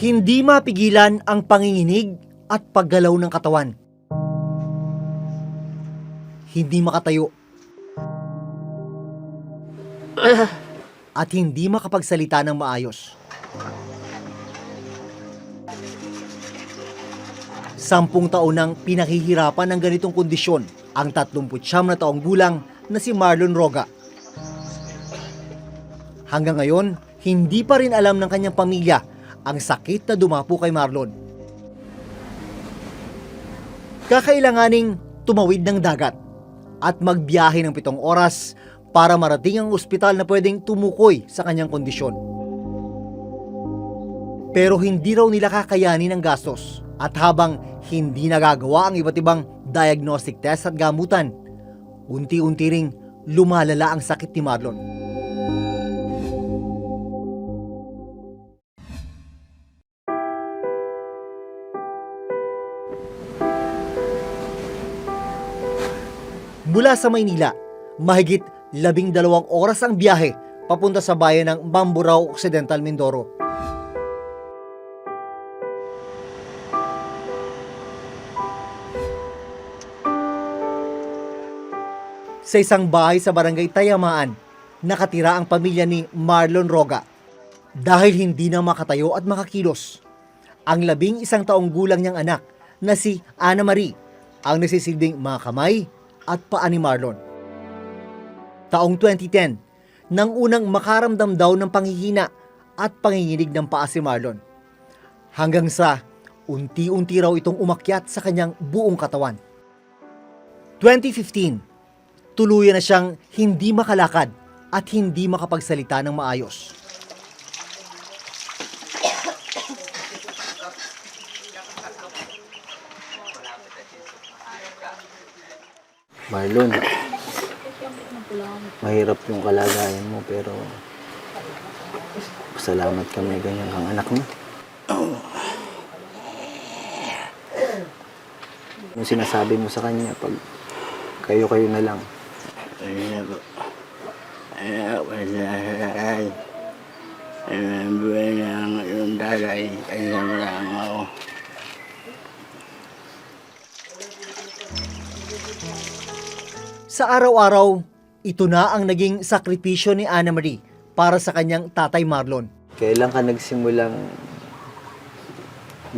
Hindi mapigilan ang panginginig at paggalaw ng katawan. Hindi makatayo. At hindi makapagsalita ng maayos. 10 taon nang pinahihirapan ng ganitong kondisyon ang 39 na taong gulang na si Marlon Roga. Hanggang ngayon, hindi pa rin alam ng kanyang pamilya ang sakit na dumapo kay Marlon. Kakailanganing tumawid ng dagat at magbiyahe ng 7 oras para marating ang ospital na pwedeng tumukoy sa kanyang kondisyon. Pero hindi raw nila kakayanin ang gastos at habang hindi nagagawa ang iba't ibang diagnostic test at gamutan, unti-unti ring lumalala ang sakit ni Marlon. Mula sa Maynila, mahigit 12 oras ang biyahe papunta sa bayan ng Mamburao Occidental, Mindoro. Sa isang bahay sa barangay Tayamaan, nakatira ang pamilya ni Marlon Roga. Dahil hindi na makatayo at makakilos, ang 11 taong gulang niyang anak na si Ana Marie ang nasisilbing mga kamay at paa ni Marlon. Taong 2010, nang unang makaramdam daw ng panghihina at panginginig ng paa si Marlon. Hanggang sa unti-unti raw itong umakyat sa kanyang buong katawan. 2015, tuluyan na siyang hindi makalakad at hindi makapagsalita ng maayos. Marlon, mahirap yung kalagayan mo pero salamat ka may ganyan kang anak mo. Yung sinasabi mo sa kanya pag kayo-kayo na lang. Buhay ng yung dalay, ay lang ako. Sa araw-araw, ito na ang naging sakripisyo ni Ana Marie para sa kanyang tatay Marlon. Kailan ka nagsimulang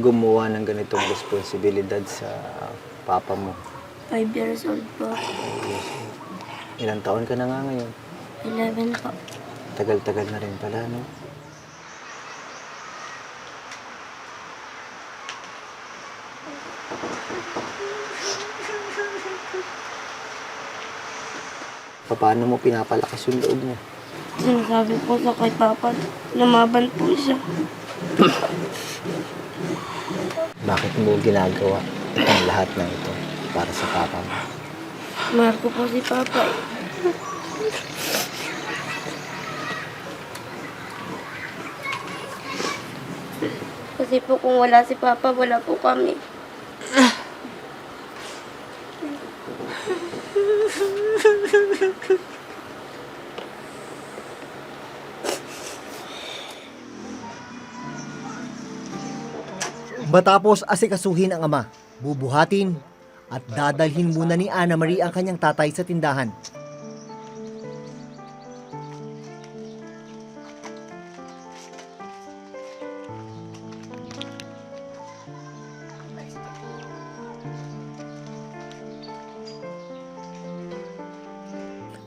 gumawa ng ganitong responsibilidad sa papa mo? 5 years old po. Ilang taon ka na nga ngayon? 11 po. Tagal-tagal na rin pala, no? Paano mo pinapalakas yung loob mo? Sinasabi po sa kay Papa, lumaban po siya. Bakit mo ginagawa itong lahat ng ito para sa papa mo? Mahal ko po si Papa. Kasi po kung wala si Papa, wala po kami. Matapos asikasuhin ang ama, bubuhatin at dadalhin muna ni Ana Marie ang kanyang tatay sa tindahan.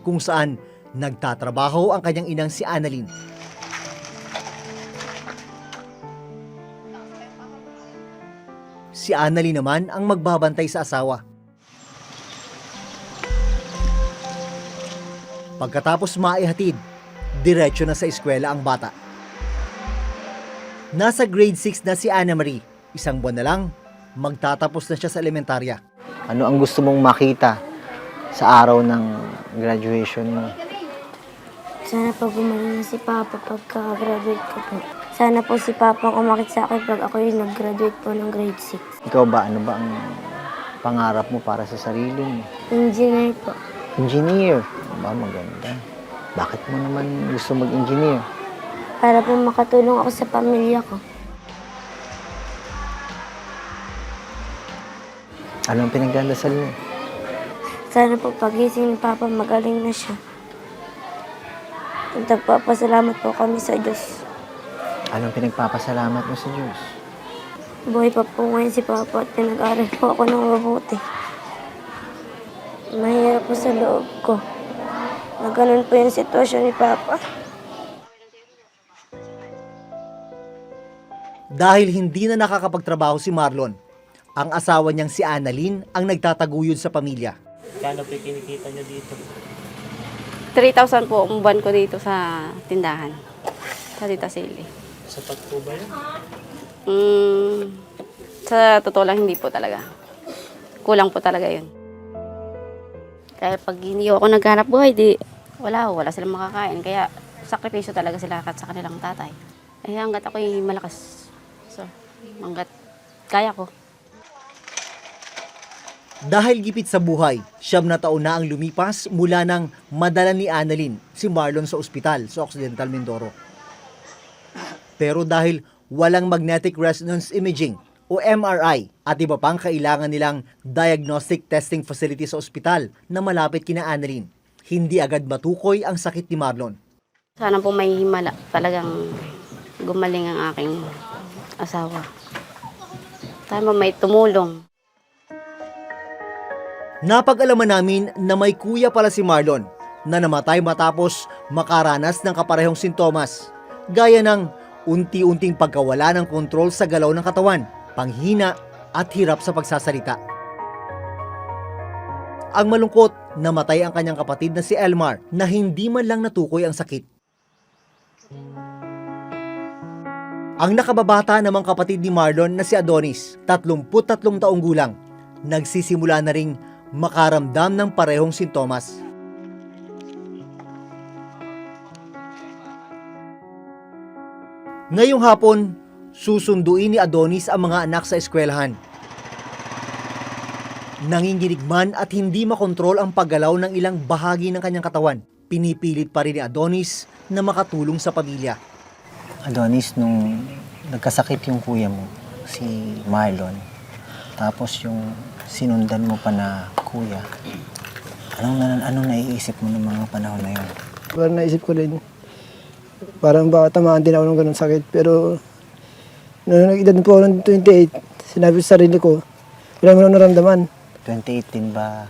Kung saan nagtatrabaho ang kanyang inang si Annalyn. Si Annalyn naman ang magbabantay sa asawa. Pagkatapos maihatid, diretso na sa eskwela ang bata. Nasa grade 6 na si Ana Marie. 1 buwan na lang, magtatapos na siya sa elementarya. Ano ang gusto mong makita sa araw ng graduation mo? Sana po gumaling na si Papa pagka-graduate ko po. Sana po si Papa kumakit sa akin pag ako yung nag-graduate po ng grade 6. Ikaw ba, ano ba ang pangarap mo para sa sarili mo? Engineer po. Engineer. Ba, maganda. Bakit mo naman gusto mag-engineer? Para po makatulong ako sa pamilya ko. Anong pinagdadasal mo? Sana po pagising ni Papa, magaling na siya. At nagpapasalamat po kami sa Diyos. Anong pinagpapasalamat mo sa Diyos? Buhay pa po ngayon si Papa at pinag-aral po ako ng mabuti. Mahirap po sa loob ko. Na ganun po yung sitwasyon ni Papa. Dahil hindi na nakakapagtrabaho si Marlon, ang asawa niyang si Annalyn ang nagtataguyod sa pamilya. Kano po yung kinikita nyo dito? 3,000 po ang buwan ko dito sa tindahan. Sa Tita Silly. Sapat po ba yun? Sa totoo lang, hindi po talaga. Kulang po talaga yun. Kaya pag hindi ako naghanap buhay, wala silang makakain. Kaya sakripisyo talaga sila sa kanilang tatay. Eh hanggat ako'y malakas. So, hanggat kaya ko. Dahil gipit sa buhay, 9 na taon na ang lumipas mula nang madala ni Annalyn si Marlon sa ospital sa Occidental Mindoro. Pero dahil walang magnetic resonance imaging o MRI at iba pang kailangan nilang diagnostic testing facility sa ospital na malapit kina Annalyn, hindi agad matukoy ang sakit ni Marlon. Sana po may himala. Talagang gumaling ang aking asawa. Sana may tumulong. Napag-alaman namin na may kuya pala si Marlon na namatay matapos makaranas ng kaparehong sintomas, gaya ng unti-unting pagkawala ng kontrol sa galaw ng katawan, panghina at hirap sa pagsasalita. Ang malungkot, namatay ang kanyang kapatid na si Elmar na hindi man lang natukoy ang sakit. Ang nakababata namang kapatid ni Marlon na si Adonis, 33 taong gulang, nagsisimula na ring makaramdam ng parehong sintomas. Ngayong hapon, susunduin ni Adonis ang mga anak sa eskwelahan. Nanginginig man at hindi makontrol ang paggalaw ng ilang bahagi ng kanyang katawan, pinipilit pa rin ni Adonis na makatulong sa pamilya. Adonis, nung nagkasakit yung kuya mo, si Marlon, tapos yung sinundan mo pa na kuya, anong naiisip mo ng mga panahon na yun? Parang naisip ko din, parang baka tamaan din ako ng ganun sakit. Pero nung nag-edad po ako ng 28, sinabi sa sarili ko, wala mo nang naramdaman. 2018 ba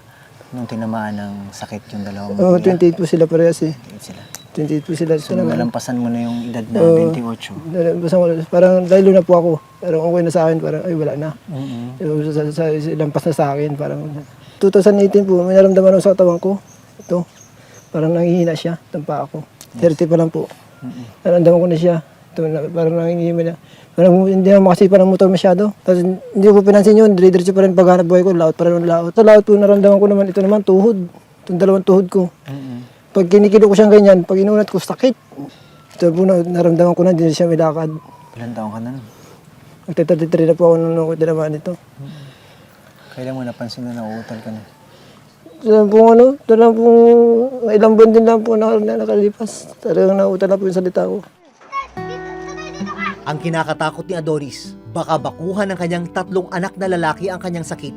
nung tinamaan ng sakit yung dalawang Oo, kuya? 28 po sila parehas eh. 28 sila. 28 po sila. So, nalampasan mo na yung edad na Oo. 28. Basta parang dahil na po ako, parang okay na sa akin, parang ay wala na. Lampas na sa akin, parang 2018 po, may naramdaman ako sa katawan ko. Ito, parang nangihina siya, tampa ako. 30 pa lang po. Naramdaman ko na siya. Ito, parang nangihina na. Parang hindi na makasipa ng motor masyado. Tapos hindi ko pinansin yun, diretso pa rin paghanap buhay ko, laot pa rin laot. Sa laot po, naramdaman ko naman, ito naman, tuhod. Itong dalawang tuhod ko. Pag kinikilo ko siyang ganyan, pag inunat ko, sakit. Ito po, naramdaman ko na, hindi na siya may lakad. Ilan taong ka na nun? Magte-33 na po ako nung tinamaan ito. Kailan mo napansin na nauutal ka na? Ito lang po, ilang buwan din lang po na nakalipas. Talagang nauutal na po yung salita ko. Ang kinakatakot ni Adonis, baka bakuhan ng kanyang 3 anak na lalaki ang kanyang sakit.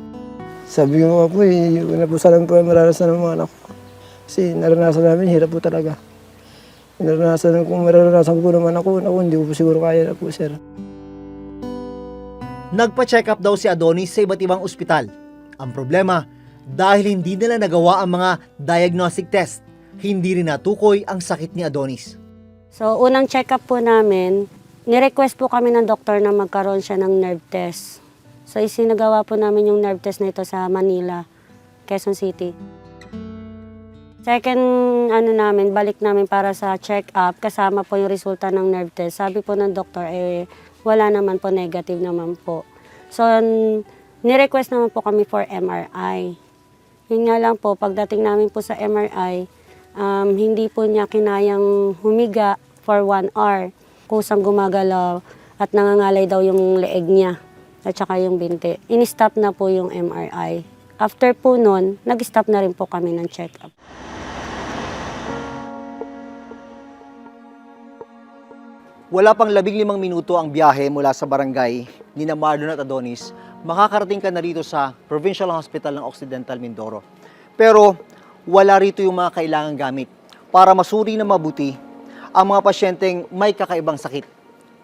Sabi ko nga po, na po sana po maranasan ng mga anak ko. Kasi naranasan namin, hirap po talaga. Kung maranasan ko naman ako, hindi ko po siguro kaya na po, sir. Nagpa-check up daw si Adonis sa iba't ibang ospital. Ang problema, dahil hindi nila nagawa ang mga diagnostic test, hindi rin natukoy ang sakit ni Adonis. So, unang check-up po namin, nirequest po kami ng doktor na magkaroon siya ng nerve test. So, isinagawa po namin yung nerve test na ito sa Manila, Quezon City. Second, balik namin para sa check-up, kasama po yung resulta ng nerve test. Sabi po ng doktor, wala naman po, negative naman po. So, nirequest naman po kami for MRI. Yun nga lang po, pagdating namin po sa MRI, hindi po niya kinayang humiga for 1 hour. Kusang gumagalaw at nangangalay daw yung leeg niya at saka yung binti. In-stop na po yung MRI. After po nun, nag-stop na rin po kami ng check-up. Wala pang 15 minuto ang biyahe mula sa barangay ni Marlon at Adonis, makakarating ka na rito sa Provincial Hospital ng Occidental Mindoro. Pero wala rito yung mga kailangang gamit para masuri na mabuti ang mga pasyenteng may kakaibang sakit,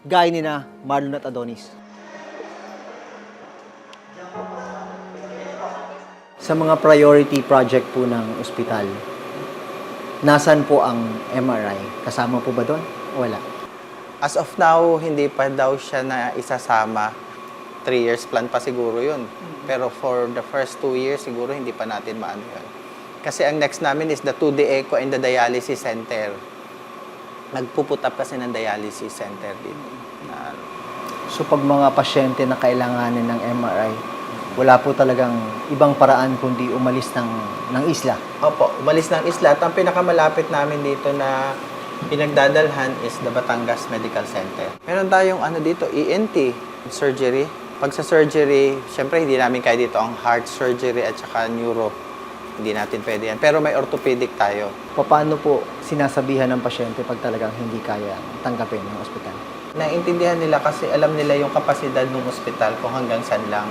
gaya ni na Marlon at Adonis. Sa mga priority project po ng ospital, nasan po ang MRI? Kasama po ba doon o wala? As of now, hindi pa daw siya na isasama. 3 years plan pa siguro yun. Pero for the first 2 years, siguro hindi pa natin maano yun. Kasi ang next namin is the 2D echo and the dialysis center. Nagpuput up kasi ng dialysis center dito. So pag mga pasyente na kailanganin ng MRI, wala po talagang ibang paraan kundi umalis ng isla. Opo, umalis ng isla. At ang pinakamalapit namin dito na pinagdadalhan is the Batangas Medical Center. Meron tayong dito, ENT, surgery. Pag sa surgery, syempre hindi namin kaya dito ang heart surgery at saka neuro. Hindi natin pwede yan. Pero may orthopedic tayo. Paano po sinasabihan ng pasyente pag talagang hindi kaya tanggapin ng ospital? Naiintindihan nila kasi alam nila yung kapasidad ng ospital kung hanggang saan lang.